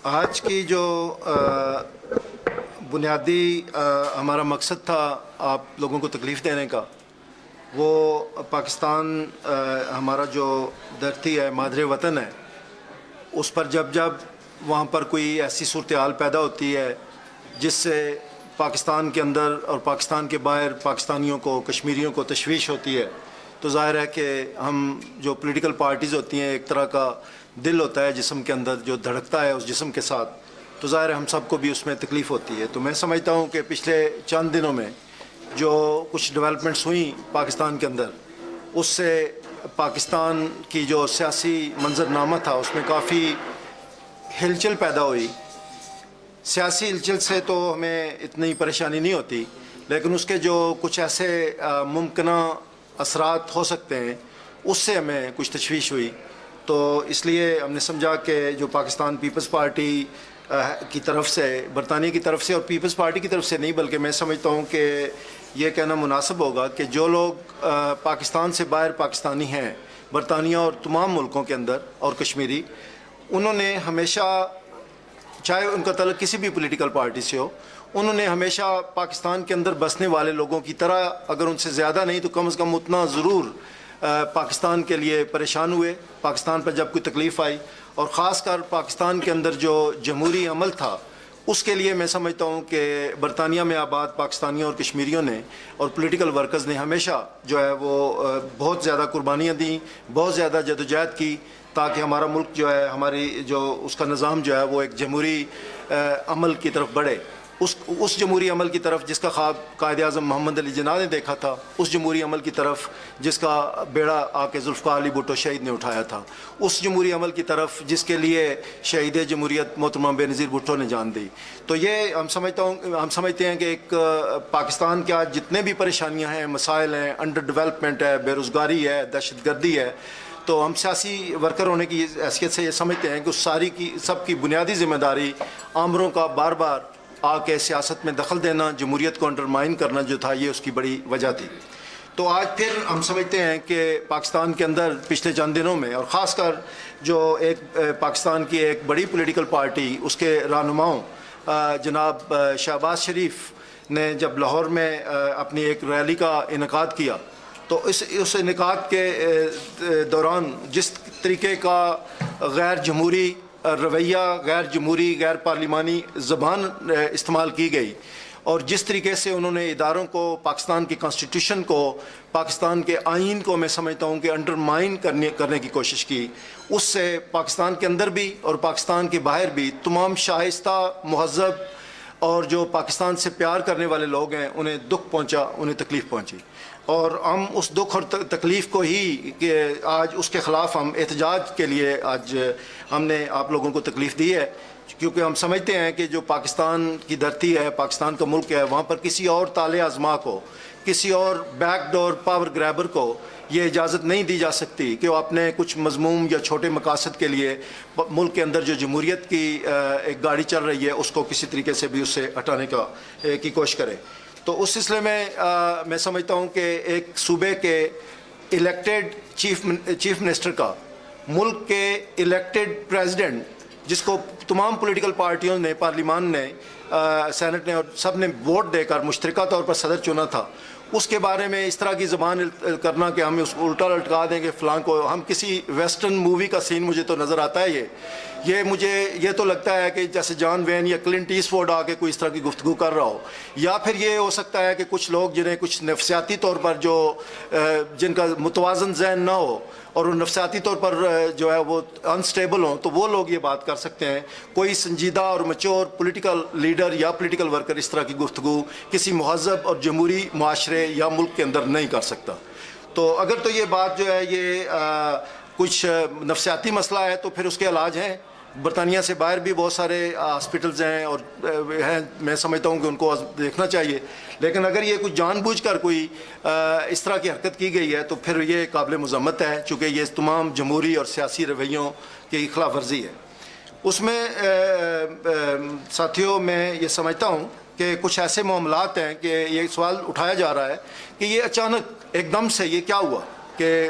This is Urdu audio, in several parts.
آج کی جو بنیادی ہمارا مقصد تھا آپ لوگوں کو تکلیف دینے کا، وہ پاکستان ہمارا جو دھرتی ہے، مادر وطن ہے، اس پر جب وہاں پر کوئی ایسی صورتحال پیدا ہوتی ہے جس سے پاکستان کے اندر اور پاکستان کے باہر پاکستانیوں کو، کشمیریوں کو تشویش ہوتی ہے، تو ظاہر ہے کہ ہم جو پولیٹیکل پارٹیز ہوتی ہیں، ایک طرح کا دل ہوتا ہے جسم کے اندر جو دھڑکتا ہے اس جسم کے ساتھ، تو ظاہر ہے ہم سب کو بھی اس میں تکلیف ہوتی ہے۔ تو میں سمجھتا ہوں کہ پچھلے چند دنوں میں جو کچھ ڈیولپمنٹس ہوئیں پاکستان کے اندر، اس سے پاکستان کی جو سیاسی منظرنامہ تھا اس میں کافی ہلچل پیدا ہوئی۔ سیاسی ہلچل سے تو ہمیں اتنی پریشانی نہیں ہوتی، لیکن اس کے جو کچھ ایسے ممکنہ اثرات ہو سکتے ہیں اس سے ہمیں کچھ تشویش ہوئی۔ تو اس لیے ہم نے سمجھا کہ جو پاکستان پیپلز پارٹی کی طرف سے، برطانیہ کی طرف سے، اور پیپلز پارٹی کی طرف سے نہیں، بلکہ میں سمجھتا ہوں کہ یہ کہنا مناسب ہوگا کہ جو لوگ پاکستان سے باہر پاکستانی ہیں، برطانیہ اور تمام ملکوں کے اندر، اور کشمیری، انہوں نے ہمیشہ، چاہے ان کا تعلق کسی بھی پولیٹیکل پارٹی سے ہو، انہوں نے ہمیشہ پاکستان کے اندر بسنے والے لوگوں کی طرح، اگر ان سے زیادہ نہیں تو کم از کم اتنا ضرور پاکستان کے لیے پریشان ہوئے، پاکستان پر جب کوئی تکلیف آئی، اور خاص کر پاکستان کے اندر جو جمہوری عمل تھا اس کے لیے میں سمجھتا ہوں کہ برطانیہ میں آباد پاکستانیوں اور کشمیریوں نے اور پولیٹیکل ورکرز نے ہمیشہ جو ہے وہ بہت زیادہ قربانیاں دیں، بہت زیادہ جدوجہد کی، تاکہ ہمارا ملک جو ہے، ہماری جو اس کا نظام جو ہے وہ ایک جمہوری عمل کی طرف بڑھے، اس جمہوری عمل کی طرف جس کا خواب قائد اعظم محمد علی جناح نے دیکھا تھا، اس جمہوری عمل کی طرف جس کا بیڑا آ کے ذوالفقار علی بھٹو شہید نے اٹھایا تھا، اس جمہوری عمل کی طرف جس کے لیے شہید جمہوریت محترمہ بے نظیر بھٹو نے جان دی۔ تو یہ ہم سمجھتے ہیں کہ ایک پاکستان کے آج جتنے بھی پریشانیاں ہیں، مسائل ہیں، انڈر ڈیولپمنٹ ہے، بے روزگاری ہے، دہشت گردی ہے، تو ہم سیاسی ورکر ہونے کی حیثیت سے یہ سمجھتے ہیں کہ اس ساری کی سب کی بنیادی ذمہ داری آمروں کا بار بار آ کے سیاست میں دخل دینا، جمہوریت کو انڈرمائن کرنا جو تھا، یہ اس کی بڑی وجہ تھی۔ تو آج پھر ہم سمجھتے ہیں کہ پاکستان کے اندر پچھلے چند دنوں میں، اور خاص کر جو ایک پاکستان کی ایک بڑی پولیٹیکل پارٹی، اس کے رہنماؤں جناب شہباز شریف نے جب لاہور میں اپنی ایک ریلی کا انعقاد کیا، تو اس انعقاد کے دوران جس طریقے کا غیر جمہوری رویہ، غیر جمہوری، غیر پارلیمانی زبان استعمال کی گئی، اور جس طریقے سے انہوں نے اداروں کو، پاکستان کی کانسٹیٹیوشن کو، پاکستان کے آئین کو میں سمجھتا ہوں کہ انڈرمائن کرنے کی کوشش کی، اس سے پاکستان کے اندر بھی اور پاکستان کے باہر بھی تمام شائستہ، مہذب اور جو پاکستان سے پیار کرنے والے لوگ ہیں انہیں دکھ پہنچا، انہیں تکلیف پہنچی، اور ہم اس دکھ اور تکلیف کو ہی کہ آج اس کے خلاف ہم احتجاج کے لیے آج ہم نے آپ لوگوں کو تکلیف دی ہے، کیونکہ ہم سمجھتے ہیں کہ جو پاکستان کی دھرتی ہے، پاکستان کا ملک ہے، وہاں پر کسی اور طالع ازما کو، کسی اور بیک ڈور پاور گریبر کو یہ اجازت نہیں دی جا سکتی کہ وہ اپنے کچھ مذموم یا چھوٹے مقاصد کے لیے ملک کے اندر جو جمہوریت کی ایک گاڑی چل رہی ہے اس کو کسی طریقے سے بھی اس سے ہٹانے کی کوشش کرے۔ تو اس سلسلے میں میں سمجھتا ہوں کہ ایک صوبے کے الیکٹڈ چیف منسٹر کا، ملک کے الیکٹڈ پریزیڈنٹ، جس کو تمام پولیٹیکل پارٹیوں نے، پارلیمان نے، سینٹ نے، اور سب نے ووٹ دے کر مشترکہ طور پر صدر چنا تھا، اس کے بارے میں اس طرح کی زبان کرنا کہ ہم اس کو الٹا لٹکا دیں گے فلاں کو، ہم کسی ویسٹرن مووی کا سین مجھے تو نظر آتا ہے یہ تو لگتا ہے کہ جیسے جان وین یا کلنٹ ایسٹ فورڈ آ کے کوئی اس طرح کی گفتگو کر رہا ہو، یا پھر یہ ہو سکتا ہے کہ کچھ لوگ جنہیں کچھ نفسیاتی طور پر جن کا متوازن ذہن نہ ہو اور وہ نفسیاتی طور پر جو ہے وہ انسٹیبل ہوں، تو وہ لوگ یہ بات کر سکتے ہیں۔ کوئی سنجیدہ اور میچور پولیٹیکل لیڈر یا پولیٹیکل ورکر اس طرح کی گفتگو کسی مہذب اور جمہوری معاشرے یا ملک کے اندر نہیں کر سکتا۔ تو اگر تو یہ بات جو ہے یہ کچھ نفسیاتی مسئلہ ہے تو پھر اس کے علاج ہیں، برطانیہ سے باہر بھی بہت سارے ہاسپٹلز ہیں اور ہیں، میں سمجھتا ہوں کہ ان کو دیکھنا چاہیے، لیکن اگر یہ کچھ جان بوجھ کر کوئی اس طرح کی حرکت کی گئی ہے تو پھر یہ قابل مذمت ہے، چونکہ یہ تمام جمہوری اور سیاسی رویوں کی خلاف ورزی ہے۔ اس میں ساتھیوں میں یہ سمجھتا ہوں کہ کچھ ایسے معاملات ہیں کہ یہ سوال اٹھایا جا رہا ہے کہ یہ اچانک ایک دم سے یہ کیا ہوا کہ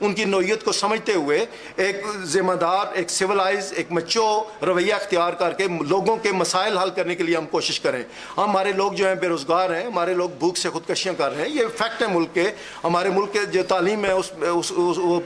ان کی نوعیت کو سمجھتے ہوئے ایک ذمہ دار، ایک سولائز، ایک میچور رویہ اختیار کر کے لوگوں کے مسائل حل کرنے کے لیے ہم کوشش کریں. ہمارے لوگ جو ہیں بے روزگار ہیں، ہمارے لوگ بھوک سے خودکشیاں کر رہے ہیں، یہ فیکٹ ہے ملک کے. ہمارے ملک کے جو تعلیم ہے اس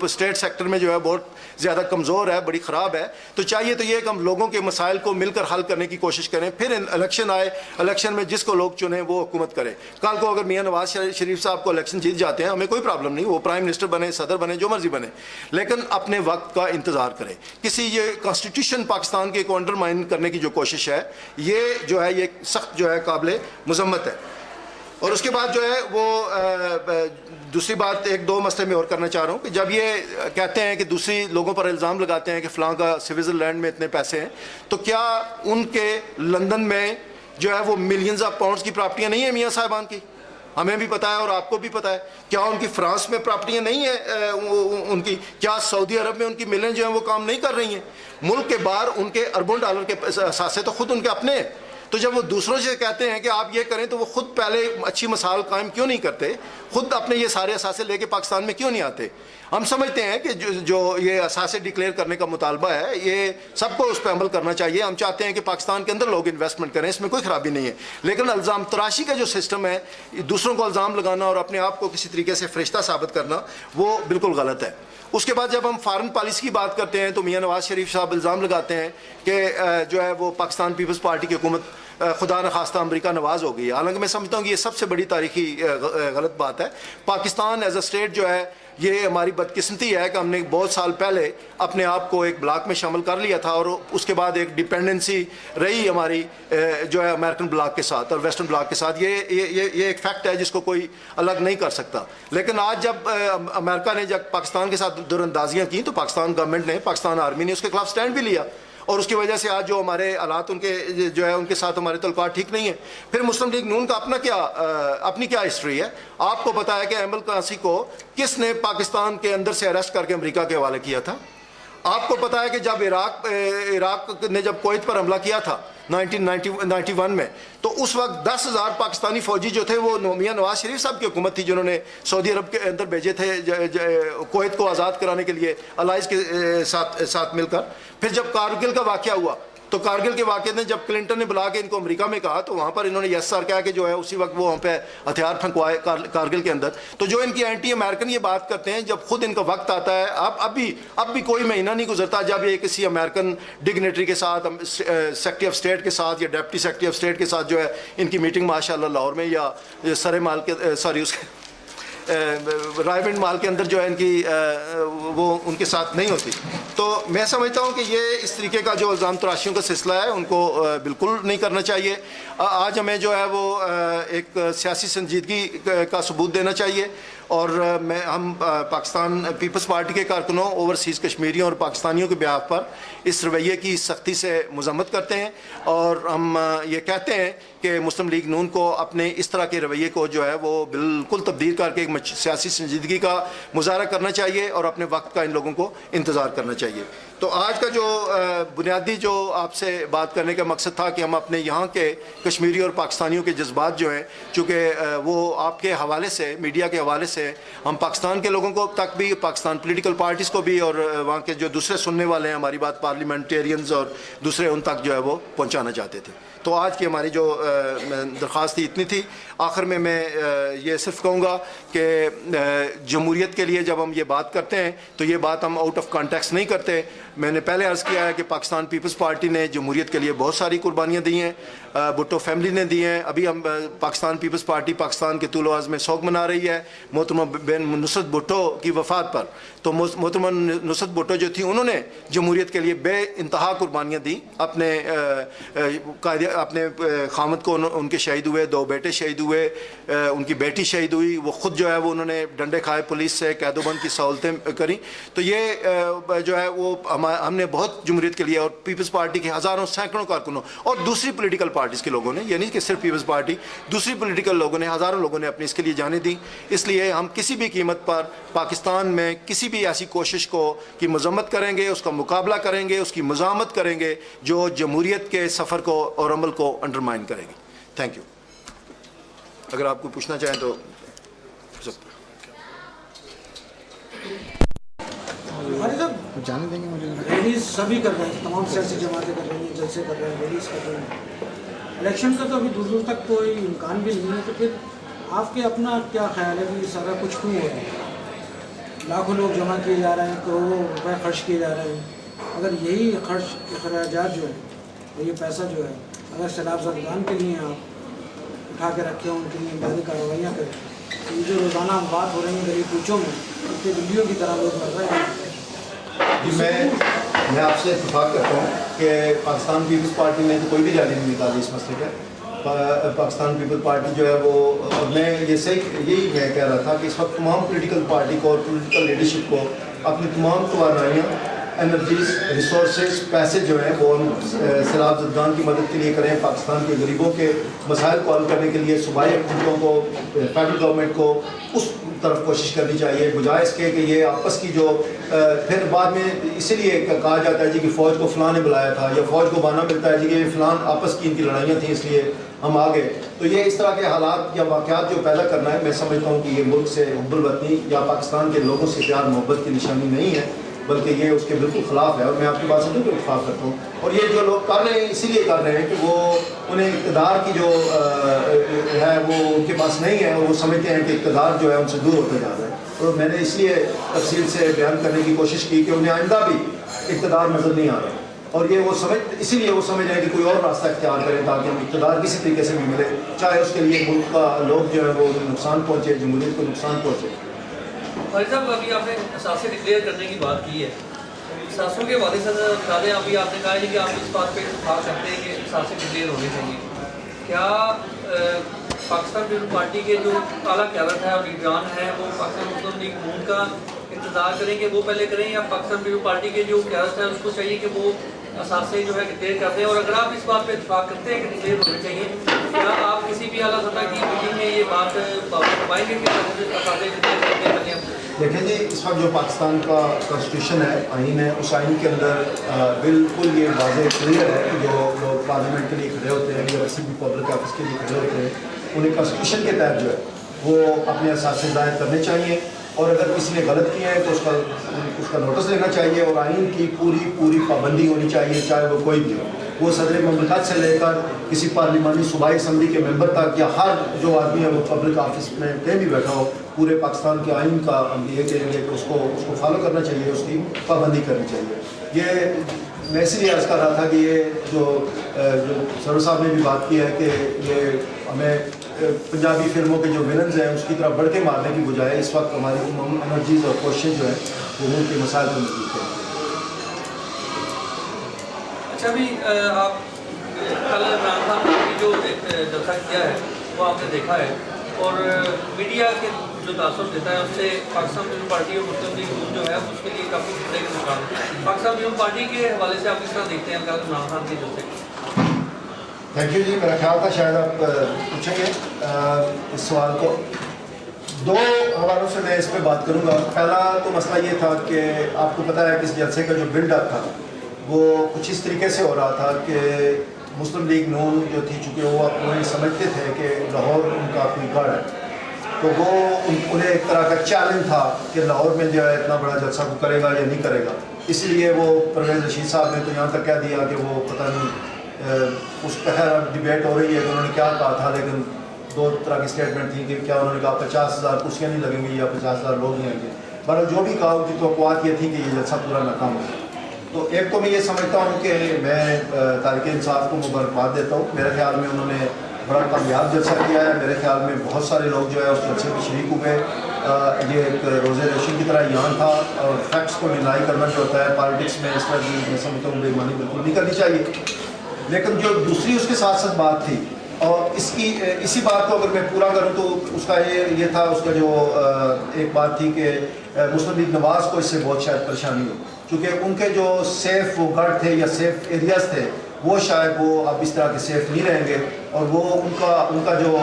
اسٹیٹ سیکٹر میں جو ہے بہت زیادہ کمزور ہے، بڑی خراب ہے. تو چاہیے تو یہ کہ ہم لوگوں کے مسائل کو مل کر حل کرنے کی کوشش کریں. پھر الیکشن آئے، الیکشن میں جس کو لوگ چنیں وہ حکومت کرے. کل کو اگر میاں نواز شریف صاحب کو الیکشن جیت جاتے ہیں، ہمیں کوئی پرابلم نہیں، وہ پرائم منسٹر بنے، صدر بنے، جو مرضی بنے، لیکن اپنے وقت کا انتظار کرے. کسی یہ کانسٹیٹیوشن پاکستان کے کو انڈرمائن کرنے کی جو کوشش ہے، یہ جو ہے یہ سخت جو ہے قابل مذمت ہے. اور اس کے بعد جو ہے وہ دوسری بات ایک دو مسئلے میں اور کرنا چاہ رہا ہوں کہ جب یہ کہتے ہیں کہ دوسری لوگوں پر الزام لگاتے ہیں کہ فلاں کا سوئٹزرلینڈ میں اتنے پیسے ہیں، تو کیا ان کے لندن میں جو ہے وہ ملینز آف پاؤنڈز کی پراپرٹیاں نہیں ہیں میاں صاحبان کی؟ ہمیں بھی پتہ ہے اور آپ کو بھی پتہ ہے. کیا ان کی فرانس میں پراپرٹیاں نہیں ہیں ان کی؟ کیا سعودی عرب میں ان کی ملیں جو ہیں وہ کام نہیں کر رہی ہیں؟ ملک کے باہر ان کے اربوں ڈالر کے اثاثے تو خود ان کے اپنے ہیں. تو جب وہ دوسروں سے کہتے ہیں کہ آپ یہ کریں تو وہ خود پہلے اچھی مثال قائم کیوں نہیں کرتے؟ خود اپنے یہ سارے اثاثے لے کے پاکستان میں کیوں نہیں آتے؟ ہم سمجھتے ہیں کہ جو یہ اثاثے ڈکلیئر کرنے کا مطالبہ ہے، یہ سب کو اس پہ عمل کرنا چاہیے. ہم چاہتے ہیں کہ پاکستان کے اندر لوگ انویسٹمنٹ کریں، اس میں کوئی خرابی نہیں ہے. لیکن الزام تراشی کا جو سسٹم ہے، دوسروں کو الزام لگانا اور اپنے آپ کو کسی طریقے سے فرشتہ ثابت کرنا، وہ بالکل غلط ہے. اس کے بعد جب ہم فارن پالیسی کی بات کرتے ہیں تو میاں نواز شریف صاحب الزام لگاتے ہیں کہ جو ہے وہ پاکستان پیپلز پارٹی کی حکومت خدا نخواستہ امریکہ نواز ہو گئی ہے. حالانکہ میں سمجھتا ہوں کہ یہ سب سے بڑی تاریخی غلط بات ہے. پاکستان ایز اے اسٹیٹ جو ہے، یہ ہماری بدقسمتی ہے کہ ہم نے بہت سال پہلے اپنے آپ کو ایک بلاک میں شامل کر لیا تھا، اور اس کے بعد ایک ڈیپینڈنسی رہی ہماری جو ہے امریکن بلاک کے ساتھ اور ویسٹرن بلاک کے ساتھ. یہ ایک فیکٹ ہے جس کو کوئی الگ نہیں کر سکتا. لیکن آج جب امریکہ نے جب پاکستان کے ساتھ دور اندازیاں کی تو پاکستان گورنمنٹ نے، پاکستان آرمی نے اس کے خلاف سٹینڈ بھی لیا، اور اس کی وجہ سے آج جو ہمارے حالات ان کے جو ہے ان کے ساتھ ہمارے تعلقات ٹھیک نہیں ہیں. پھر مسلم لیگ نون کا اپنی کیا ہسٹری ہے؟ آپ کو پتا ہے کہ ایمل قاسی کو کس نے پاکستان کے اندر سے اریسٹ کر کے امریکہ کے حوالے کیا تھا؟ آپ کو پتا ہے کہ جب عراق نے جب کویت پر حملہ کیا تھا 1991 میں، تو اس وقت 10,000 پاکستانی فوجی جو تھے وہ میاں نواز شریف صاحب کی حکومت تھی جنہوں نے سعودی عرب کے اندر بھیجے تھے کویت کو آزاد کرانے کے لیے الائز کے ساتھ مل کر. پھر جب کارگل کا واقعہ ہوا تو کارگل کے واقعے نے جب کلنٹن نے بلا کے ان کو امریکہ میں کہا تو وہاں پر انہوں نے یس سر کہا کہ جو ہے اسی وقت وہ وہاں پہ ہتھیار پھنکوائے کارگل کے اندر. تو جو ان کی اینٹی امریکن یہ بات کرتے ہیں، جب خود ان کا وقت آتا ہے، اب بھی کوئی مہینہ نہیں گزرتا جب یہ کسی امریکن ڈگنیٹری کے ساتھ، سیکرٹری آف اسٹیٹ کے ساتھ یا ڈپٹی سیکرٹری آف اسٹیٹ کے ساتھ جو ہے ان کی میٹنگ ماشاء اللہ لاہور میں یا سرے مال کے رائے بنڈ مال کے اندر جو ہے ان کی وہ ان کے ساتھ نہیں ہوتی. تو میں سمجھتا ہوں کہ یہ اس طریقے کا جو الزام تراشیوں کا سلسلہ ہے ان کو بالکل نہیں کرنا چاہیے. آج ہمیں جو ہے وہ ایک سیاسی سنجیدگی کا ثبوت دینا چاہیے، اور ہم پاکستان پیپلز پارٹی کے کارکنوں، اوورسیز کشمیریوں اور پاکستانیوں کے بیاف پر اس رویے کی سختی سے مذمت کرتے ہیں، اور ہم یہ کہتے ہیں کہ مسلم لیگ نون کو اپنے اس طرح کے رویے کو جو ہے وہ بالکل تبدیل کر کے ایک سیاسی سنجیدگی کا مظاہرہ کرنا چاہیے اور اپنے وقت کا ان لوگوں کو انتظار کرنا چاہیے. تو آج کا جو بنیادی جو آپ سے بات کرنے کا مقصد تھا کہ ہم اپنے یہاں کے کشمیری اور پاکستانیوں کے جذبات جو ہیں، چونکہ وہ آپ کے حوالے سے، میڈیا کے حوالے سے ہم پاکستان کے لوگوں کو تک بھی، پاکستان پولیٹیکل پارٹیز کو بھی، اور وہاں کے جو دوسرے سننے والے ہیں ہماری بات، پارلیمنٹیرینز اور دوسرے، ان تک جو ہے وہ پہنچانا چاہتے تھے. تو آج کی ہماری جو درخواست تھی اتنی تھی. آخر میں یہ صرف کہوں گا کہ جمہوریت کے لیے جب ہم یہ بات کرتے ہیں تو یہ بات ہم آؤٹ آف کانٹیکسٹ نہیں کرتے. میں نے پہلے عرض کیا ہے کہ پاکستان پیپلز پارٹی نے جمہوریت کے لیے بہت ساری قربانیاں دی ہیں، بھٹو فیملی نے دی ہیں. ابھی ہم پاکستان پیپلز پارٹی پاکستان کے طول و عرض میں سوگ منا رہی ہے محترمہ بین نصرت بھٹو کی وفات پر. تو محترمہ نصرت بھٹو جو تھی، انہوں نے جمہوریت کے لیے بے انتہا قربانیاں دی. اپنے خامد کو ان کے شہید ہوئے، 2 بیٹے شہید ہوئے، ان کی بیٹی شہید ہوئی. وہ خود جو ہے وہ انہوں نے ڈنڈے کھائے، پولیس سے قید و بند کی سہولتیں کریں. تو یہ جو ہے وہ ہم نے بہت جمہوریت کے لیے، اور پیپلز پارٹی کے ہزاروں سینکڑوں کارکنوں اور دوسری پولیٹیکل پارٹیز کے لوگوں نے، یہ نہیں کہ صرف پیپلز پارٹی، دوسری پولیٹیکل لوگوں نے، ہزاروں لوگوں نے اپنی اس کے لیے جانیں دیں. اس لیے ہم کسی بھی قیمت پر پاکستان میں کسی بھی ایسی کوشش کی مذمت کریں گے، اس کا مقابلہ کریں گے، اس کی مزاحمت کریں گے جو جمہوریت کے سفر کو اور عمل کو انڈرمائن کرے گی. Thank you. اگر آپ کو پوچھنا چاہیں تو. جانے دیں گے مجھے؟ ریلیز سبھی کر رہے ہیں، تمام سیاسی جماعتیں کر رہی ہیں، جلسے کر رہے ہیں، ریلیز کر رہے ہیں. الیکشن کا تو ابھی دور دور تک کوئی امکان بھی نہیں ہے، تو پھر آپ کے اپنا کیا خیال ہے کہ یہ سارا کچھ کیوں ہو رہا ہے؟ لاکھوں لوگ جمع کیے جا رہے ہیں، کروڑوں روپے خرچ کیے جا رہے ہیں. اگر یہی خرچ اخراجات جو ہے اور یہ پیسہ جو ہے اگر سیلاب زدگان کے لیے آپ اٹھا کے رکھیں، ان کے لیے امدادی کارروائیاں کریں، تو یہ جو روزانہ بات ہو رہی ہیں غریب کوچوں میں، اس کے بلیوں کی طرح لوگ مر رہے ہیں. میں آپ سے اتفاق کرتا ہوں کہ پاکستان پیپلز پارٹی نے تو کوئی بھی ریلی نہیں نکالی اس مسئلے پہ. پاکستان پیپل پارٹی جو ہے وہ، میں یہی میں کہہ رہا تھا کہ اس وقت تمام پولیٹیکل پارٹی کو اور پولیٹیکل لیڈرشپ کو اپنی تمام توانائیاں، انرجیز، ریسورسز، پیسے جو ہیں وہ سیلاب زدگان کی مدد کے لیے کریں. پاکستان کے غریبوں کے مسائل کو حل کرنے کے لیے صوبائی حکومتوں کو، فیڈرل گورنمنٹ کو اس طرف کوشش کرنی چاہیے، بجائے اس کے کہ یہ آپس کی جو پھر بعد میں اسی لیے کہا جاتا ہے جی کہ فوج کو فلاں نے بلایا تھا، یا فوج کو بہانہ ملتا ہے جی کہ فلاں آپس کی ان کی لڑائیاں تھیں اس لیے ہم آ گئے. تو یہ اس طرح کے حالات یا واقعات جو پیدا کرنا ہے، میں سمجھتا ہوں کہ یہ ملک سے حب الوطنی یا پاکستان کے لوگوں سے پیار محبت کی نشانی نہیں ہے، بلکہ یہ اس کے بالکل خلاف ہے. اور میں آپ کی بات سے بالکل اتفاق کرتا ہوں. اور یہ جو لوگ کر رہے ہیں اسی لیے کر رہے ہیں کہ وہ انہیں اقتدار کی جو ہے وہ ان کے پاس نہیں ہے، اور وہ سمجھتے ہیں کہ اقتدار جو ہے ان سے دور ہوتے جا رہا ہے. اور میں نے اس لیے تفصیل سے بیان کرنے کی کوشش کی کہ انہیں آئندہ بھی اقتدار نظر نہیں آ رہا، اور یہ وہ اسی لیے وہ سمجھ رہے ہیں کہ کوئی اور راستہ اختیار کریں تاکہ ہم اقتدار کسی طریقے سے بھی ملے، چاہے اس کے لیے ملک کا لوگ جو ہے وہ نقصان پہنچے، جمہوریت کو نقصان پہنچے. فارغ صاحب، ابھی آپ نے اثاثے ڈکلیئر کرنے کی بات کی ہے. اثاثوں کے حوالے سے بتا دیں، ابھی آپ نے کہا ہے کہ آپ اس بات پہ اتفاق کرتے ہیں کہ اثاثے ڈکلیئر ہونے چاہیے. کیا پاکستان پیپل پارٹی کے جو اعلیٰ قیادت ہے اور لیڈران ہیں وہ پاکستان مسلم لیگ نون کا انتظار کریں کہ وہ پہلے کریں، یا پاکستان پیپل پارٹی کے جو قیادت ہے اس کو چاہیے کہ وہ اثاثے جو ہے ڈکلیئر کر دیں؟ اور اگر آپ اس بات پہ اتفاق کرتے ہیں کہ ڈکلیئر ہونے چاہیے، کیا آپ کسی بھی اعلیٰ سطح کی میٹنگ میں یہ بات کروائیں گے کہ اثاثے ڈکلیئر کرتے ہیں؟ دیکھیں جی، اس وقت جو پاکستان کا کانسٹیٹیوشن ہے، آئین ہے، اس آئین کے اندر بالکل یہ واضح کلیئر ہے کہ جو لوگ پارلیمنٹ کے لیے کھڑے ہوتے ہیں یا کسی بھی پبلک آفس کے لیے کھڑے ہوتے ہیں، انہیں کانسٹیٹیوشن کے تحت جو ہے وہ اپنے اثاثے ظاہر کرنے چاہیے، اور اگر کسی نے غلط کیا ہے تو اس کا نوٹس لینا چاہیے، اور آئین کی پوری پابندی ہونی چاہیے، چاہے وہ کوئی بھی ہو، وہ صدر مملکت سے لے کر کسی پارلیمانی صوبائی اسمبلی کے ممبر تک، یا ہر جو آدمی ہے وہ پبلک آفس میں کہیں بھی بیٹھا ہو، پورے پاکستان کے آئین کا ہم یہ کہیں گے کہ اس کو فالو کرنا چاہیے، اس کی پابندی کرنی چاہیے. یہ میں اسی لیے عرض کر رہا تھا کہ یہ جو سرور صاحب نے بھی بات کی ہے کہ یہ ہمیں پنجابی فلموں کے جو ولنز ہیں اس کی طرف بڑھ کے مارنے کی بجائے اس وقت ہماری انرجیز اور کوششیں جو ہیں وہ ملک کے مسائل کو مزید کریں. اچھا، ابھی آپ کل عمران خان کی جو ایک جلسہ کیا ہے وہ آپ نے دیکھا ہے، اور میڈیا کے جو تاثر دیتا ہے اس سے پاکستان پیپل پارٹی اور مسلم لیگ نون جو ہے اس کے لیے کافی خطرے کا نقصان ہے. پاکستان پیپل پارٹی کے حوالے سے آپ کس طرح دیکھتے ہیں کل عمران خان کے جلسے؟ تھینک یو جی. میرا خیال تھا شاید آپ پوچھیں گے اس سوال کو. دو حوالوں سے میں اس پہ بات کروں گا. پہلا تو مسئلہ یہ تھا کہ آپ کو پتہ ہے کہ اس جلسے کا جو بلڈ اپ تھا وہ کچھ اس طریقے سے ہو رہا تھا کہ مسلم لیگ نون جو تھی، چونکہ وہ یہ سمجھتے تھے کہ لاہور ان کا اپنی گڑھ ہے، تو وہ انہیں ایک طرح کا چیلنج تھا کہ لاہور میں جو ہے اتنا بڑا جلسہ وہ کرے گا یا نہیں کرے گا. اس لیے وہ پرویز رشید صاحب نے تو یہاں تک کہہ دیا کہ وہ پتہ نہیں، اس پہ ڈبیٹ ہو رہی ہے کہ انہوں نے کیا کہا تھا، لیکن دو طرح کی اسٹیٹمنٹ تھی کہ کیا انہوں نے کہا 50,000 کرسیاں نہیں لگیں گی یا 50,000 لوگ نہیں آئیں گے. بہرحال جو بھی کہا، ان کی توقعات یہ تھی کہ یہ جلسہ پورا ناکام ہو. تو ایک تو میں یہ سمجھتا ہوں کہ میں تحریک انصاف کو مبارکباد دیتا ہوں. میرے خیال میں انہوں نے بڑا کامیاب جلسہ کیا ہے. میرے خیال میں بہت سارے لوگ جو ہے اس جلسے میں شریک ہوئے. یہ ایک روزے روشن کی طرح ایان تھا، اور فیکٹس کو ڈینائی کرنا جو ہوتا ہے پالیٹکس میں، اس طرح کی میں سمجھتا ہوں بے ایمانی بالکل نہیں کرنی چاہیے. لیکن جو دوسری اس کے ساتھ ساتھ بات تھی، اور اسی بات کو اگر میں پورا کروں تو اس کا یہ تھا، اس کا جو ایک بات تھی کہ مسلم لیگ نواز کو اس سے بہت شاید پریشانی ہو، چونکہ ان کے جو سیف وہ گڑھ تھے یا سیف ایریاز تھے وہ شاید وہ اب اس طرح کے سیف نہیں رہیں گے، اور وہ ان کا جو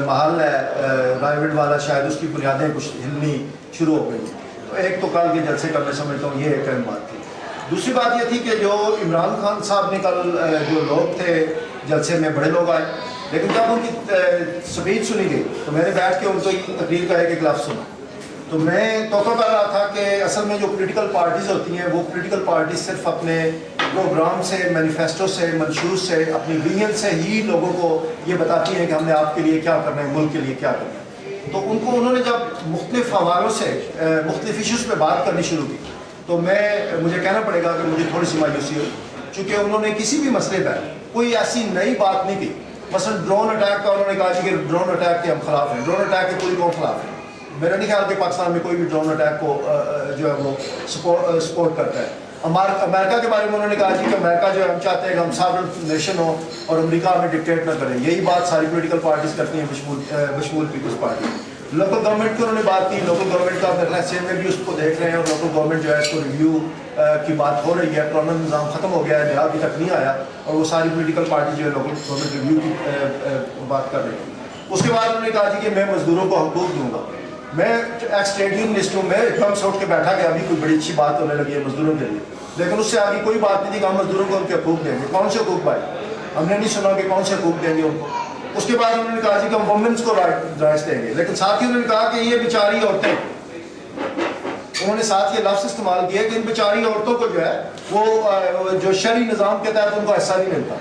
محل ہے رائے والا، شاید اس کی بنیادیں کچھ ہلنی شروع ہو گئی. تو ایک تو کل کے جلسے کا میں سمجھتا ہوں یہ ایک اہم بات تھی. دوسری بات یہ تھی کہ جو عمران خان صاحب نے کل جو لوگ تھے جلسے میں، بڑے لوگ آئے، لیکن جب ان کی اسپیچ سنی گئی تو میں نے بیٹھ کے ان کو تقریر کا ایک لفظ سنا. تو میں توقع کر رہا تھا کہ اصل میں جو پولیٹیکل پارٹیز ہوتی ہیں وہ پولیٹیکل پارٹیز صرف اپنے پروگرام سے، مینیفیسٹو سے، منشور سے، اپنی ویژن سے ہی لوگوں کو یہ بتاتی ہیں کہ ہم نے آپ کے لیے کیا کرنا ہے، ملک کے لیے کیا کرنا ہے. تو انہوں نے جب مختلف حوالوں سے مختلف ایشوز پہ بات کرنی شروع کی تو مجھے کہنا پڑے گا کہ مجھے تھوڑی سی مایوسی ہوئی، چونکہ انہوں نے کسی بھی مسئلے پر کوئی ایسی نئی بات نہیں کی. مثلا ڈرون اٹیک کا انہوں نے کہا کہ ڈرون اٹیک کے ہم خلاف ہیں، ڈرون اٹیک کے پوری قوم خلاف ہے. میرا نہیں خیال کہ پاکستان میں کوئی بھی ڈرون اٹیک کو جو ہے وہ سپورٹ کرتا ہے. امریکہ کے بارے میں انہوں نے کہا کہ امریکہ جو ہے ہم چاہتے ہیں کہ ہم ساورن نیشن ہو اور امریکہ ہمیں ڈکٹیٹ نہ کریں. یہی بات ساری پولیٹیکل پارٹیز کرتی ہیں بشمول پیپلز پارٹی. لوکل گورنمنٹ کی انہوں نے بات کی، لوکل گورنمنٹ کا میرا سیم میں بھی اس کو دیکھ رہے ہیں، اور لوکل گورنمنٹ جو ہے اس کو ریویو کی بات ہو رہی ہے. پرانا نظام ختم ہو گیا ہے، نیا ابھی تک نہیں آیا، اور وہ ساری پولیٹیکل پارٹی جو ہے لوکل گورنمنٹ ریویو کی بات کر رہی ہے. اس کے بعد انہوں نے کہا کہ میں مزدوروں کو حقوق دوں گا. میں ایکس ٹریڈ یونینسٹ ہوں، میں ایک دم سے اٹھ کے بیٹھا کہ ابھی کوئی بڑی اچھی بات ہونے لگی ہے مزدوروں کے لیے، لیکن اس سے آگے کوئی بات نہیں تھی کہ ہم مزدوروں کو ان کے حقوق دیں گے. کون سے حقوق بھائی؟ ہم نے نہیں سنا کہ کون سے حقوق دیں گے ان کو. اس کے بعد انہوں نے کہا کہ ہم وومنس کو رائٹس دیں گے، لیکن ساتھ ہی انہوں نے کہا کہ یہ بیچاری عورتیں، انہوں نے ساتھ یہ لفظ استعمال کیا کہ ان بیچاری عورتوں کو جو ہے وہ جو شرعی نظام کے تحت ان کو ایسا نہیں ملتا.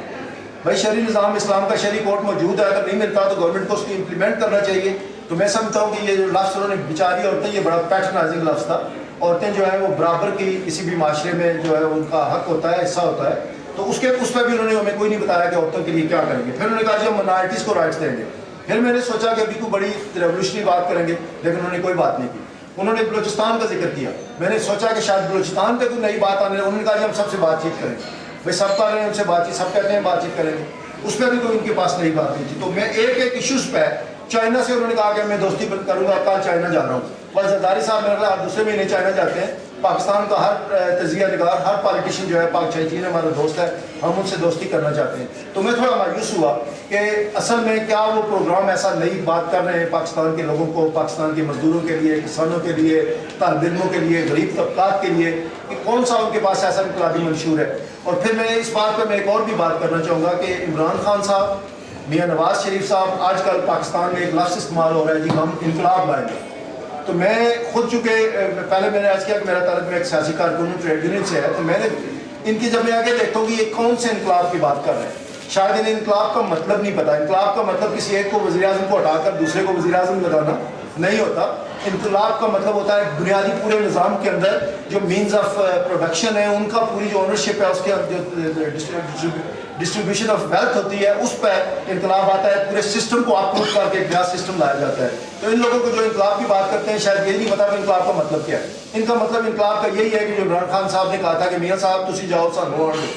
بھائی شرعی نظام اسلام کا شرعی کورٹ موجود ہے، اگر نہیں ملتا تو گورنمنٹ کو اس کی امپلیمنٹ کرنا چاہیے. تو میں سمجھتا ہوں کہ یہ جو لفظ انہوں نے بیچاری عورتیں، یہ بڑا پیٹرنائزنگ لفظ تھا. عورتیں جو ہیں وہ برابر کی کسی بھی معاشرے میں جو ہے ان کا حق ہوتا ہے، حصہ ہوتا ہے. تو اس پہ بھی انہوں نے ہمیں کوئی نہیں بتایا کہ عورتوں کے لیے کیا کریں گے. پھر انہوں نے کہا کہ ہم مائنارٹیز کو رائٹس دیں گے. پھر میں نے سوچا کہ ابھی کوئی بڑی ریولیوشنری بات کریں گے، لیکن انہوں نے کوئی بات نہیں کی. انہوں نے بلوچستان کا ذکر کیا. میں نے سوچا کہ شاید بلوچستان پہ کوئی نئی بات آنے، انہوں نے کہا کہ ہم سب سے بات چیت کریں گے. بھائی سب کر رہے ہیں ان سے بات چیت، سب کہتے ہیں بات چیت کریں گے، اس پہ بھی کوئی ان کے پاس نئی بات نہیں تھی. تو میں ایک ایشوز پہ چائنا سے انہوں نے کہا کہ میں دوستی کروں گا، کل چائنا جا رہا ہوں. بس زرداری صاحب میرے خیال دوسرے مہینے چائنا جاتے ہیں. پاکستان کا ہر تجزیہ نگار، ہر پالیٹیشین جو ہے پاک چین ہمارا دوست ہے، ہم ان سے دوستی کرنا چاہتے ہیں. تو میں تھوڑا مایوس ہوا کہ اصل میں کیا وہ پروگرام ایسا نئی بات کر رہے ہیں پاکستان کے لوگوں کو، پاکستان کے مزدوروں کے لیے، کسانوں کے لیے، طالب علموں کے لیے، غریب طبقات کے لیے، کہ کون سا ان کے پاس ایسا انقلابی منشور ہے. اور پھر میں اس بات پہ میں ایک اور بھی بات کرنا چاہوں گا کہ عمران خان صاحب، میاں نواز شریف صاحب، آج کل پاکستان میں ایک لفظ استعمال ہو رہا ہے جی ہم انقلاب لائیں گے. تو میں خود چونکہ پہلے میں نے عرض کیا کہ میرا تعلق میں ایک سیاسی کارکن ٹریڈ یونین سے ہے، تو میں نے ان کی جب میں آگے دیکھتا ہوں کہ یہ کون سے انقلاب کی بات کر رہے ہیں. شاید انہیں انقلاب کا مطلب نہیں پتا. انقلاب کا مطلب کسی ایک کو وزیر اعظم کو ہٹا کر دوسرے کو وزیر اعظم بنانا نہیں ہوتا. انقلاب کا مطلب ہوتا ہے بنیادی پورے نظام کے اندر جو مینز آف پروڈکشن ہے، ان کا پوری جو اونرشپ ہے، اس کے جو ڈسٹریبیوشن آف ویلتھ ہوتی ہے، اس پہ انقلاب آتا ہے. پورے سسٹم کو اپروچ کر کے ایک نیا سسٹم لایا جاتا ہے. تو ان لوگوں کو جو انقلاب کی بات کرتے ہیں شاید یہ نہیں پتا کہ انقلاب کا مطلب کیا ہے. ان کا مطلب انقلاب کا یہی ہے کہ جو عمران خان صاحب نے کہا تھا کہ میاں صاحب تسی جاؤ سانو آن دو،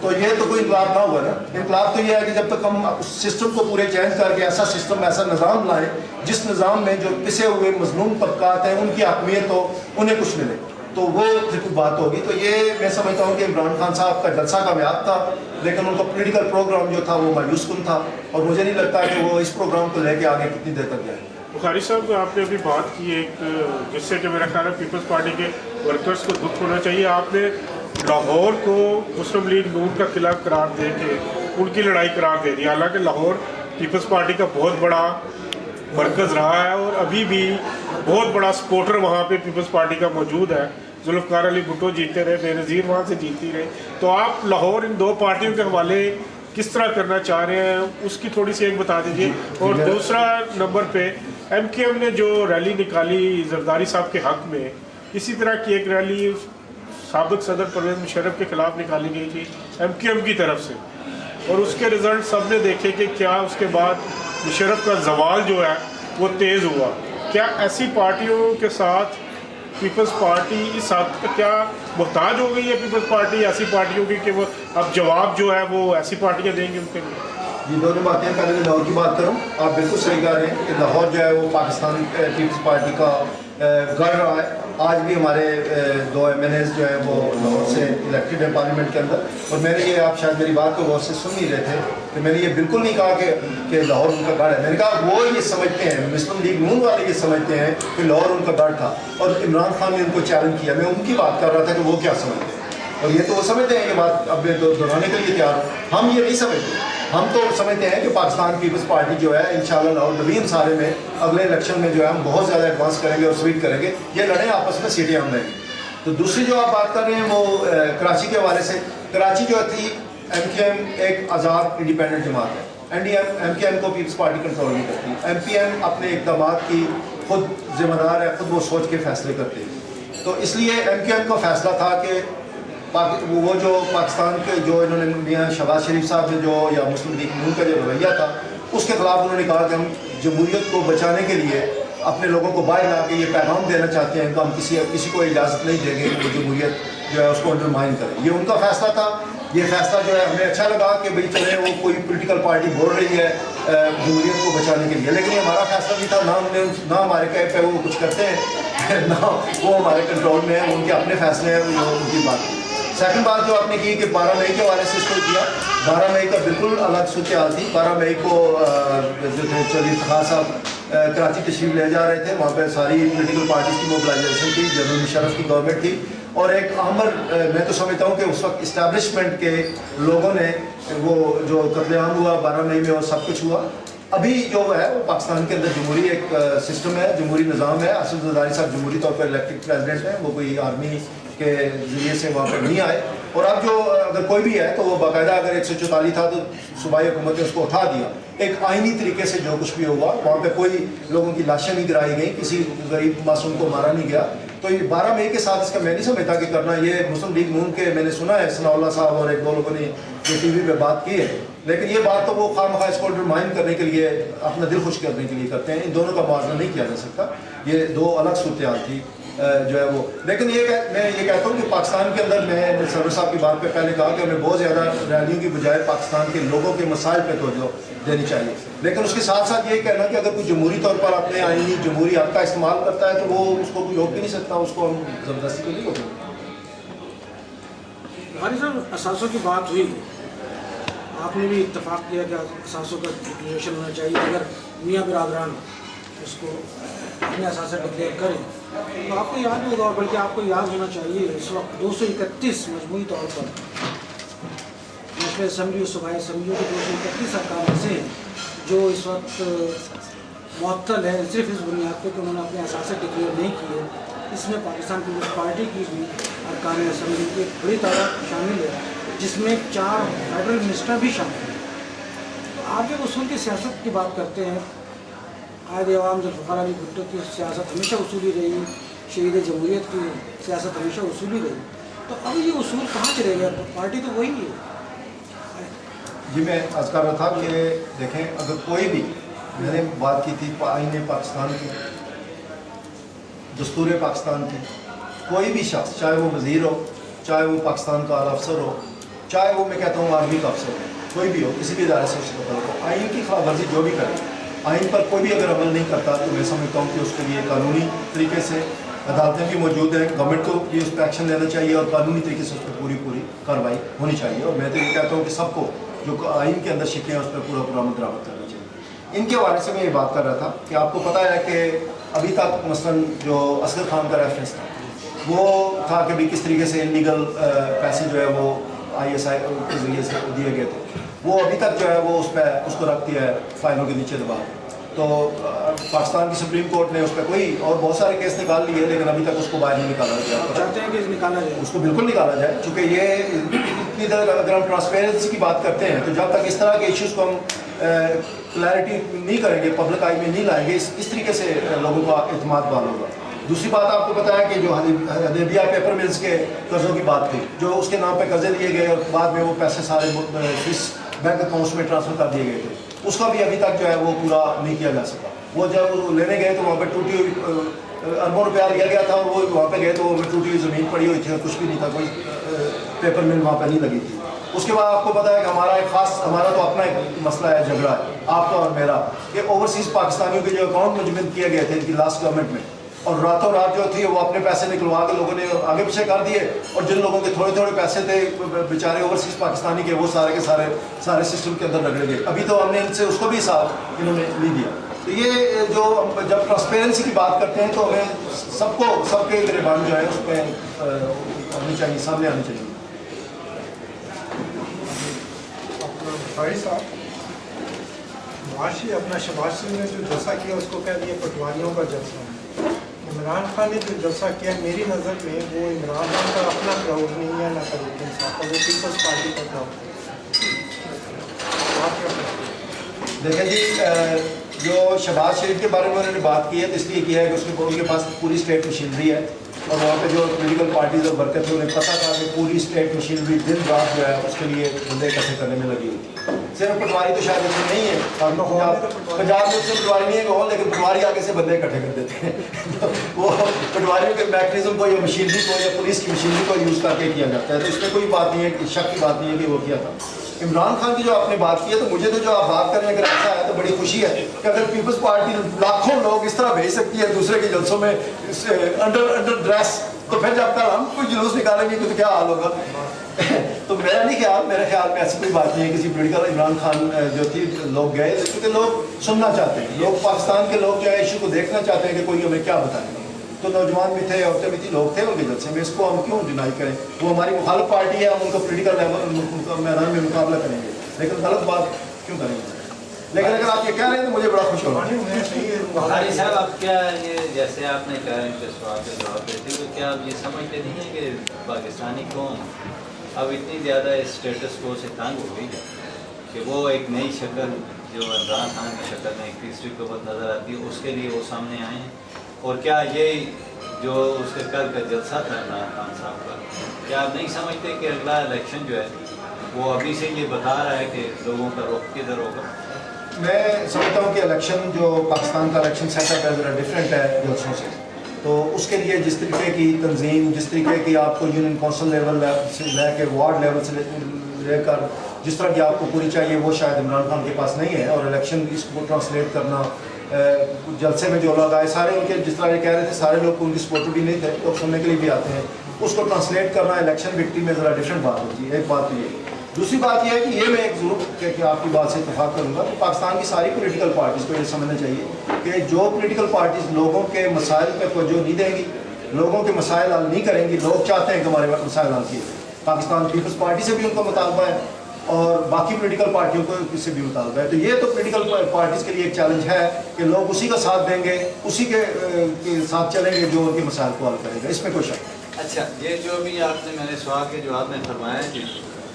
تو یہ تو کوئی انقلاب نہ ہوا نا. انقلاب تو یہ ہے کہ جب تک ہم سسٹم کو پورے چینج کر کے ایسا سسٹم، ایسا نظام لائیں جس نظام میں جو پسے ہوئے مظلوم طبقات ہیں ان کی حاکمیت ہو، انہیں کچھ ملے، تو وہ پھر کوئی بات ہوگی. تو یہ میں سمجھتا ہوں کہ عمران خان صاحب کا جلسہ کامیاب تھا، لیکن ان کا پولیٹیکل پروگرام جو تھا وہ مایوس کن تھا، اور مجھے نہیں لگتا کہ وہ اس پروگرام کو لے کے آگے کتنی دیر تک جائیں. بخاری صاحب آپ نے ابھی بات کی ایک جس سے کہ میرا خیال ہے پیپلز پارٹی کے ورکرز کو دکھ ہونا چاہیے. آپ نے لاہور کو مسلم لیگ نون کا قلعہ قرار دے کے ان کی لڑائی قرار دے دی، حالانکہ لاہور پیپلز پارٹی کا بہت بڑا مرکز رہا ہے اور ابھی بھی بہت بڑا سپورٹر وہاں پہ پیپلز پارٹی کا موجود ہے. ذوالفقار علی بھٹو جیتے رہے، بے نظیر وہاں سے جیتی رہے. تو آپ لاہور ان دو پارٹیوں کے حوالے کس طرح کرنا چاہ رہے ہیں، اس کی تھوڑی سی ایک بتا دیجیے. اور دوسرا نمبر پہ ایم کیو ایم نے جو ریلی نکالی زرداری صاحب کے حق میں، اسی طرح کی ایک ریلی سابق صدر پرویز مشرف کے خلاف نکالی گئی تھی ایم کیو ایم کی طرف سے، اور اس کے رزلٹ سب نے دیکھے کہ کیا اس کے بعد مشرف کا زوال جو ہے وہ تیز ہوا. کیا ایسی پارٹیوں کے ساتھ پیپلز پارٹی اس حد تک کیا محتاج ہو گئی ہے پیپلز پارٹی ایسی پارٹیوں کی کہ وہ اب جواب جو ہے وہ ایسی پارٹیاں دیں گے ان کے لیے؟ یہ دونوں باتیں، پہلے میں لاہور کی بات کروں. آپ بالکل صحیح کہہ رہے ہیں کہ لاہور جو ہے وہ پاکستان پیپلز پارٹی کا گڑھ رہا ہے. آج بھی ہمارے 2 MLAs جو ہیں وہ لاہور سے الیکٹڈ ہیں پارلیمنٹ کے اندر. اور میں نے یہ، آپ شاید میری بات کو غور سے سن نہیں رہے تھے کہ میں نے یہ بالکل نہیں کہا کہ لاہور ان کا گڑھ ہے. میں نے کہا وہ یہ سمجھتے ہیں، مسلم لیگ نون والے یہ سمجھتے ہیں کہ لاہور ان کا گڑھ تھا اور عمران خان نے ان کو چیلنج کیا. میں ان کی بات کر رہا تھا کہ وہ کیا سمجھتے ہیں، اور یہ تو وہ سمجھتے ہیں. یہ بات اب میں دہرانے کے لیے تیار ہوں. ہم یہ نہیں سمجھتے. ہم تو سمجھتے ہیں کہ پاکستان پیپلز پارٹی جو ہے انشاءاللہ العظیم سارے میں اگلے الیکشن میں جو ہے ہم بہت زیادہ ایڈوانس کریں گے اور سویٹ کریں گے. یہ لڑیں آپس میں سیٹیں ہم لیں گے. تو دوسری جو آپ بات کر رہے ہیں وہ کراچی کے حوالے سے. کراچی جو تھی ایم کیو ایم ایک آزاد انڈیپینڈنٹ جماعت ہے. ایم کیو ایم کو پیپلز پارٹی کنٹرول نہیں کرتی. ایم پی ایم اپنے اقدامات کی خود ذمہ دار ہے, خود وہ سوچ کے فیصلے کرتے ہیں. تو اس لیے ایم کیو ایم کا فیصلہ تھا کہ وہ جو پاکستان کے جو انہوں نے میاں شہباز شریف صاحب نے جو یا مسلم لیگ نون کا جو رویہ تھا اس کے خلاف انہوں نے کہا کہ ہم جمہوریت کو بچانے کے لیے اپنے لوگوں کو باہر لا کے یہ پیغام دینا چاہتے ہیں کہ ہم کسی کو اجازت نہیں دیں گے کہ وہ جمہوریت جو ہے اس کو انڈرمائن کرے. یہ ان کا فیصلہ تھا. یہ فیصلہ جو ہے ہمیں اچھا لگا کہ بھئی چلے وہ کوئی پولیٹیکل پارٹی بول رہی ہے جمہوریت کو بچانے کے لیے, لیکن یہ ہمارا فیصلہ نہیں تھا. نہ ہمارے کہے پہ وہ کچھ کرتے ہیں نہ وہ ہمارے کنٹرول میں ہیں. ان کے اپنے فیصلے ہیں, وہ ان کی بات. سیکنڈ بات جو آپ نے کی کہ 12 مئی کے حوالے سے اس کو کیا, 12 مئی کا بالکل الگ صورتحال تھی. 12 مئی کو جو تھے چودھری خان صاحب کراچی تشریف لے جا رہے تھے. وہاں پہ ساری پولیٹیکل پارٹیز کی موبلائزیشن تھی. جنرل مشرف کی گورنمنٹ تھی اور ایک عامر میں تو سمجھتا ہوں کہ اس وقت اسٹیبلشمنٹ کے لوگوں نے وہ جو قتل عام ہوا 12 مئی میں اور سب کچھ ہوا. ابھی جو ہے وہ پاکستان کے اندر جمہوری ایک سسٹم ہے, جمہوری نظام ہے. اسد زرداری صاحب جمہوری طور پر الیکٹڈ پریزیڈنٹ ہیں, وہ کوئی آرمی کے ذریعے سے وہاں پہ نہیں آئے. اور اب جو اگر کوئی بھی ہے تو وہ باقاعدہ اگر 144 تھا تو صوبائی حکومت نے اس کو اٹھا دیا. ایک آئینی طریقے سے جو کچھ بھی ہوا وہاں پہ کوئی لوگوں کی لاشیں نہیں گرائی گئیں, کسی غریب معصوم کو مارا نہیں گیا. تو یہ 12 مئی کے ساتھ اس کا میں نہیں سمجھتا کہ کرنا. یہ مسلم لیگ نون کے میں نے سنا ہے ثناء اللہ صاحب اور ایک دو لوگوں نے یہ ٹی وی پہ بات کی ہے, لیکن یہ بات تو وہ خواہ مخواہ اس کو انڈرمائن کرنے کے لیے اپنا دل خوش کرنے کے لیے کرتے ہیں. ان دونوں کا موازنہ نہیں کیا جا سکتا. یہ دو الگ صورتحال تھی جو ہے وہ. لیکن میں یہ کہتا ہوں کہ پاکستان کے اندر میں سرور صاحب کی بات پہ پہلے کہا کہ ہمیں بہت زیادہ ریلیوں کی بجائے پاکستان کے لوگوں کے مسائل پہ توجہ دینی چاہیے. لیکن اس کے ساتھ ساتھ یہ کہنا کہ اگر کوئی جمہوری طور پر اپنے آئینی جمہوری حق کا استعمال کرتا ہے تو وہ اس کو کوئی روک بھی نہیں سکتا. اس کو ہم زبردستی کو نہیں روکیں گے. غاری صاحب اثاثوں کی بات ہوئی, آپ نے بھی اتفاق کیا کہ اثاثوں کا ڈکلیریشن ہونا چاہیے. اگر میاں برادران اس کو اپنے اثاثہ ڈکلیئر کریں تو آپ کو یاد ہوگا, اور بلکہ آپ کو یاد ہونا چاہیے اس وقت 231 مجموعی طور پر نیشنل اسمبلی اور صوبائی اسمبلیوں کے 231 ارکان ایسے ہیں جو اس وقت معطل ہے صرف اس بنیاد پہ کہ انہوں نے اپنے اثاثے ڈکلیئر نہیں کیے. اس میں پاکستان پیپلز پارٹی کی بھی ارکان اسمبلی کی ایک بڑی تعداد شامل ہے, جس میں 4 فیڈرل منسٹر بھی شامل ہیں. آپ جب اصول کی سیاست کی بات کرتے ہیں, قائد عوام ذوالفقار علی بھٹو کی سیاست ہمیشہ اصولی رہی, شہید جمہوریت کی سیاست ہمیشہ اصولی رہی, تو اب یہ اصول کہاں چلے گئے؟ پارٹی تو وہی ہے. جی میں عرض کر رہا تھا کہ دیکھیں اگر کوئی بھی, میں نے بات کی تھی آئین پاکستان کی, دستور پاکستان کی, کوئی بھی شخص چاہے وہ وزیر ہو, چاہے وہ پاکستان کا اعلیٰ افسر ہو, چاہے وہ میں کہتا ہوں آرمی کا افسر ہو, کوئی بھی ہو, کسی بھی ادارے سے اس کو تعلق ہو, آئین کی خلاف ورزی جو بھی کرے, آئین پر کوئی بھی اگر عمل نہیں کرتا تو میں سمجھتا ہوں کہ اس کے لیے قانونی طریقے سے عدالتیں بھی موجود ہیں. گورنمنٹ کو بھی اس پہ ایکشن لینا چاہیے اور قانونی طریقے سے اس پہ پوری کارروائی ہونی چاہیے. اور میں تو یہ کہتا ہوں کہ سب کو جو آئین کے اندر شکیں ہیں اس پہ پورا مدراوت کرنا چاہیے. ان کے حوالے سے میں یہ بات کر رہا تھا کہ آپ کو پتہ ہے کہ ابھی تک مثلاً جو اصغر خان کا ریفرنس تھا وہ تھا کہ بھی کس طریقے سے انلیگل پیسے جو ہے وہ ISI کے ذریعے سے دیے گئے تھے. وہ ابھی تک جو ہے وہ اس کو رکھ دیا ہے فائلوں کے نیچے دبا. تو پاکستان کی سپریم کورٹ نے اس پہ کوئی اور بہت سارے کیس نکال لیے, لیکن ابھی تک اس کو باہر نہیں نکالا گیا. چاہتے ہیں کہ نکالا جائے, اس کو بالکل نکالا جائے, چونکہ یہ اتنی دیر اگر ہم ٹرانسپیرنسی کی بات کرتے ہیں تو جب تک اس طرح کے ایشوز کو ہم کلیئرٹی نہیں کریں گے, پبلک آئی میں نہیں لائیں گے, اس طریقے سے لوگوں کا اعتماد بحال ہوگا. دوسری بات آپ کو پتہ ہے کہ جو حدیبیہ پیپر ملز کے قرضوں کی بات تھی, جو اس کے نام پہ قرضے دیے گئے اور بعد میں وہ پیسے سارے سوئس بینک اکاؤنٹس میں ٹرانسفر کر دیے گئے تھے, اس کا بھی ابھی تک جو ہے وہ پورا نہیں کیا جا سکا. وہ جب لینے گئے تو وہاں پہ ٹوٹی ہوئی اربوں روپیہ لیا گیا تھا, اور وہ وہاں پہ گئے تو وہ ٹوٹی ہوئی زمین پڑی ہوئی تھی اور کچھ بھی نہیں تھا, کوئی پیپر مل وہاں پہ نہیں لگی تھی. اس کے بعد آپ کو پتا ہے کہ ہمارا ایک خاص, ہمارا تو اپنا ایک مسئلہ ہے, جھگڑا ہے آپ کا اور میرا, کہ اوورسیز پاکستانیوں کے جو اکاؤنٹ منجمد کیے گئے تھے ان کی لاسٹ گورنمنٹ میں, اور راتوں رات جو تھی وہ اپنے پیسے نکلوا کے لوگوں نے آگے پیچھے کر دیے, اور جن لوگوں کے تھوڑے پیسے تھے بیچارے اوورسیز پاکستانی کے, وہ سارے کے سارے سسٹم کے اندر رگڑ گئے. ابھی تو ہم نے ان سے اس کو بھی حساب انہوں نے نہیں دیا. تو یہ جو جب ٹرانسپیرنسی کی بات کرتے ہیں تو ہمیں سب کے گریبان جو ہے اس پہ آنی چاہیے, سامنے آنی چاہیے. بھائی صاحب معاشی اپنا شہباز شریف نے جو جلسہ کیا اس کو کہہ دیا پٹواریوں کا جلسہ ہے. عمران خان نے جو جلسہ کیا میری نظر میں وہ عمران خان کا اپنا کراؤڈ نہیں ہے نہ تحریک انصاف کا, وہ پیپلز پارٹی کا کراؤڈ ہے. آپ کیا کہتے ہیں؟ دیکھیں جی, جو شہباز شریف کے بارے میں انہوں نے بات کی ہے تو اس لیے کیا ہے کہ اس کے ان کے پاس پوری اسٹیٹ مشینری ہے, اور وہاں پہ جو پولیٹیکل پارٹیز اور ورکر تھے انہیں پتہ تھا کہ پوری اسٹیٹ مشینری دن رات جو ہے اس کے لیے بندے اکٹھے کرنے میں لگی ہوئی. صرف پٹواری تو شاید اس میں نہیں ہے, پنجاب میں اس سے پٹواری نہیں ہے کہ ہو, لیکن پٹواری آگے سے بندے اکٹھے کر دیتے ہیں. وہ پٹواریوں کے میکنزم کو یا مشینری کو یا پولیس کی مشینری کو یوز کر کے کیا جاتا ہے, تو اس میں کوئی بات نہیں ہے, شک کی بات نہیں ہے کہ وہ کیا تھا. عمران خان کی جو آپ نے بات کی ہے تو مجھے تو جو آپ بات کریں اگر ایسا ہے تو بڑی خوشی ہے کہ اگر پیپلز پارٹی لاکھوں لوگ اس طرح بھیج سکتی ہے دوسرے کے جلسوں میں انڈر ڈریس, تو پھر جب کل ہم کوئی جلوس نکالیں گے تو کیا حال ہوگا. تو میرا نہیں خیال, میرے خیال میں ایسی کوئی بات نہیں ہے کسی پولیٹیکل. عمران خان جو تھی لوگ گئے کیونکہ لوگ سننا چاہتے ہیں, لوگ پاکستان کے لوگ جو ہے ایشو کو دیکھنا چاہتے ہیں کہ کوئی ہمیں کیا بتائیں گے. تو نوجوان بھی تھے, عورتیں بھی تھی, لوگ تھے ان کے جلسے میں, اس کو ہم کیوں ڈینائی کریں. وہ ہماری مخالف پارٹی ہے, ہم ان کو پولیٹیکل میدان میں مقابلہ کریں گے, لیکن غلط بات کیوں کریں گے. لیکن اگر آپ یہ کہہ رہے ہیں تو مجھے بڑا خوش ہوگا. بخاری صاحب آپ کیا یہ جیسے آپ نے کہا کہ سوال کا جواب دیتے تو کیا آپ یہ سمجھتے نہیں ہیں کہ پاکستانی قوم اب اتنی زیادہ اسٹیٹس کو سے تنگ ہو گئی ہے کہ وہ ایک نئی شکل جو عمران خان کی شکل میں ایک تیسری قوت نظر آتی ہے اس کے لیے وہ سامنے آئے ہیں. اور کیا یہ جو اس کے کل کا جلسہ تھا عمران خان صاحب کا, کیا آپ نہیں سمجھتے کہ اگلا الیکشن جو ہے وہ ابھی سے یہ بتا رہا ہے کہ لوگوں کا رخ کدھر ہوگا؟ میں سمجھتا ہوں کہ الیکشن جو پاکستان کا الیکشن سیٹ اپ ہے ذرا ڈفرینٹ ہے جلسوں سے. تو اس کے لیے جس طریقے کی تنظیم, جس طریقے کی آپ کو یونین کونسل لیول سے لے کے وارڈ لیول سے لے کر جس طرح کی آپ کو پوری چاہیے وہ شاید عمران خان کے پاس نہیں ہے. اور الیکشن اس کو ٹرانسلیٹ کرنا, جلسے میں جو لوگ آئے سارے ان کے جس طرح یہ کہہ رہے تھے سارے لوگ ان کی سپورٹر بھی نہیں تھے, تو سننے کے لیے بھی آتے ہیں. اس کو ٹرانسلیٹ کرنا الیکشن وکٹری میں ذرا ڈفرینٹ بات ہوتی ہے. ایک بات تو یہ. دوسری بات یہ ہے کہ یہ میں ایک ضرور کہ آپ کی بات سے اتفاق کروں گا کہ پاکستان کی ساری پولیٹیکل پارٹیز کو یہ سمجھنا چاہیے کہ جو پولیٹیکل پارٹیز لوگوں کے مسائل پہ توجہ نہیں دیں گی, لوگوں کے مسائل حل نہیں کریں گی. لوگ چاہتے ہیں کہ ہمارے مسائل حل کیے. پاکستان پیپلز پارٹی سے بھی ان کا مطالبہ ہے اور باقی پولیٹیکل پارٹیوں کو اس سے بھی مطالبہ ہے. تو یہ تو پولیٹیکل پارٹیز کے لیے ایک چیلنج ہے کہ لوگ اسی کا ساتھ دیں گے, اسی کے ساتھ چلیں گے جو ان کے مسائل کو حل کرے گا. اس میں کوئی شک نہیں. اچھا, یہ جو بھی آپ نے میں نے سوال کے جواب میں فرمایا جی,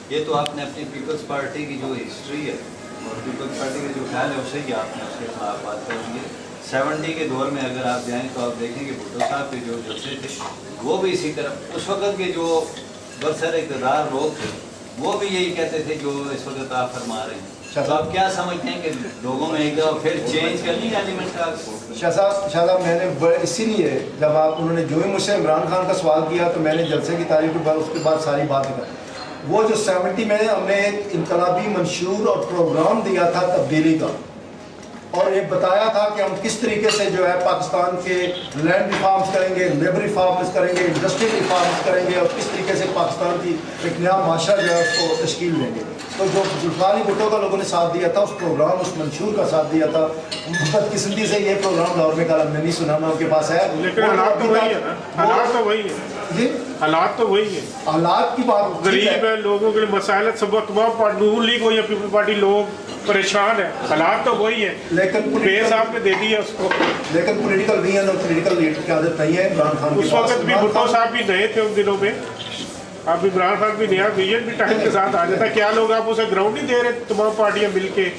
یہ تو آپ نے اپنی پیپلز پارٹی کی جو ہسٹری ہے اور پیپلز پارٹی کا جو خیال ہے اسے ہی آپ نے اس کے خلاف بات کر دی ہے. 70 کے دور میں اگر آپ جائیں تو آپ دیکھیں کہ بھٹو صاحب کے جو جلسے تھے وہ بھی اسی طرح, اس وقت کے جو برسر اقتدار لوگ تھے وہ بھی یہی کہتے تھے جو اس وقت آپ فرما رہے ہیں. تو آپ کیا سمجھتے ہیں کہ لوگوں میں ایک دفعہ پھر چینج کرنی ہے ایلیمنٹ کا؟ شاہ صاحب میں نے اسی لیے جب آپ انہوں نے جو ہی مجھ سے عمران خان کا سوال کیا تو میں نے جلسے کی تاریخ کے بعد اس کے بعد ساری بات کر. وہ جو 70 میں ہم نے ایک انقلابی منشور اور پروگرام دیا تھا تبدیلی کا, اور یہ بتایا تھا کہ ہم کس طریقے سے جو ہے پاکستان کے لینڈ ریفارمز کریں گے, لیبر ریفارمز کریں گے, انڈسٹریل ریفارمز کریں گے, اور کس طریقے سے پاکستان کی ایک نیا معاشرہ جو ہے اس کو تشکیل دیں گے. تو جو ذوالفقار بھٹو کا لوگوں نے ساتھ دیا تھا, اس پروگرام اس منشور کا ساتھ دیا تھا. بدقسمتی سے یہ پروگرام لاہور میں کل ہم نے نہیں سنا, میں ان کے پاس ہے. لیکن حالات تو وہی ہے نا, حالات تو وہی ہے جی, حالات تو وہی ہے. حالات کی بات غریب ہے, لوگوں کے لیے مسائل سب تمام نون لیگ ہو یا پیپل پارٹی لوگ پریشان ہے, حالات تو وہی ہے. لیکن بیس آپ نے دے دی ہے اس کو. لیکن پولیٹیکل ویژن اور پولیٹیکل لیڈر کی عادت نہیں ہے عمران خان اس وقت بھی بھٹو صاحب بھی نئے تھے ان دنوں میں, اب عمران خان بھی نیا ویژن بھی ٹائم کے ساتھ آ جاتا ہے. کیا لوگ آپ اسے گراؤنڈ نہیں دے رہے تمام پارٹیاں مل کے,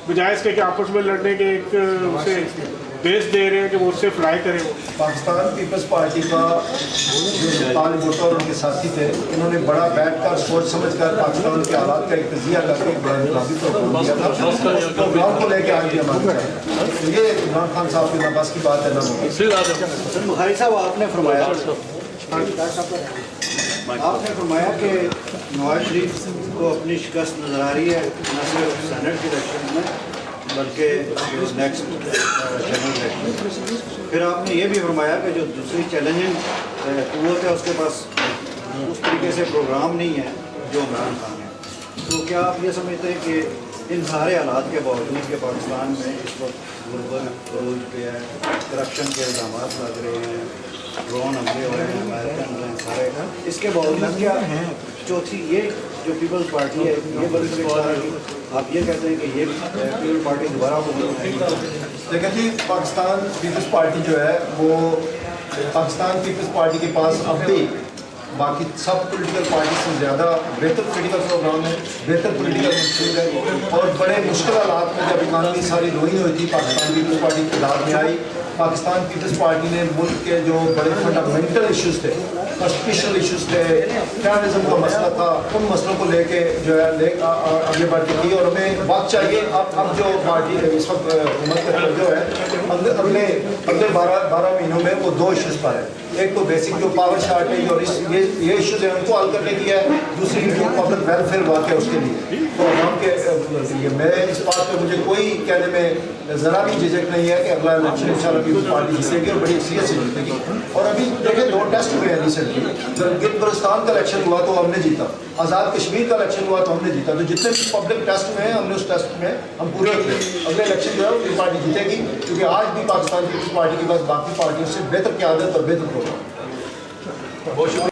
بجائے اس کے کہ آپس میں لڑنے کے ایک اسے بیس دے رہے ہیں کہ وہ اس سے فلائی کرے. پاکستان پیپلز پارٹی کا جو طالب بھٹو اور ان کے ساتھی تھے, انہوں نے بڑا بیٹھ کر سوچ سمجھ کر پاکستان کے حالات کا ایک تجزیہ کر کے بڑا انقلابی پروگرام دیا تھا. اس پروگرام کو لے کے آج بھی ہمارے ساتھ. یہ عمران خان صاحب کے بس کی بات ہے نا. بخاری صاحب آپ نے فرمایا کہ نواز شریف کو اپنی شکست نظر آ رہی ہے, نہ صرف سینٹ کے الیکشن میں بلکہ نیکسٹ جنرل الیکشن. پھر آپ نے یہ بھی فرمایا کہ جو دوسری چیلنجنگ قوت ہے اس کے پاس اس طریقے سے پروگرام نہیں ہے جو عمران خان ہے. تو کیا آپ یہ سمجھتے ہیں کہ ان سارے حالات کے باوجود کہ پاکستان میں اس وقت غربت عروج پہ ہے, کرپشن کے الزامات لگ رہے ہیں, ڈرون حملے ہو رہے ہیں, امریکن سارے, اس کے باوجود کیا چوتھی یہ جو پیپلز پارٹی ہے یہ بلکہ آپ یہ کہتے ہیں کہ یہ پیپلز پارٹی دوبارہ حکومت آئے گی؟ دیکھیں جی، پاکستان پیپلز پارٹی جو ہے وہ پاکستان پیپلز پارٹی کے پاس اب بھی باقی سب پولیٹیکل پارٹی سے زیادہ بہتر پولیٹیکل پروگرام ہے، بہتر پولیٹیکل منصوبہ ہے، اور بڑے مشکل حالات میں جب اکانومی ساری روئی ہوئی تھی پاکستان پیپلز پارٹی اقتدار میں آئی. پاکستان پیپلز پارٹی نے ملک کے جو بڑے فنڈامنٹل ایشوز تھے، کانسٹیٹیوشنل ایشوز تھے، ٹیررزم کا مسئلہ تھا، ان مسئلوں کو لے کے جو ہے آگے بڑھتی تھی. اور ہمیں بات چاہیے اب جو پارٹی اس وقت حکومت کا جو ہے اگلے 12 مہینوں میں وہ 2 ایشوز پر ہے. ایک تو بیسک جو پاور شارٹیج اور یہ ایشوز ہیں ان کو حل کرنے کی ہے، دوسری جو پبلک ویلفیئر واقع ہے اس کے لیے. تو عوام کے لیے میں اس بات پہ مجھے کوئی کہنے میں ذرا بھی جھجک نہیں ہے کہ اگلا الیکشن انشاءاللہ پیپلز پارٹی جیتے گی اور بڑی اکثریت سے جیتے گی. اور ابھی دیکھیں 2 ٹیسٹ ہوئے ہیں ریسنٹلی. جب گلگت بلتستان کا الیکشن ہوا تو ہم نے جیتا، آزاد کشمیر کا الیکشن ہوا تو ہم نے جیتا. تو جتنے بھی پبلک ٹیسٹ ہوئے ہیں ہم نے اس ٹیسٹ میں ہم پورے کیے. اگلے الیکشن جو ہے پیپلز پارٹی جیتے گی، کیونکہ آج بھی پاکستان پیپلز پارٹی کے پاس باقی پارٹیوں سے بہتر قیادت اور بہتر پروگرام.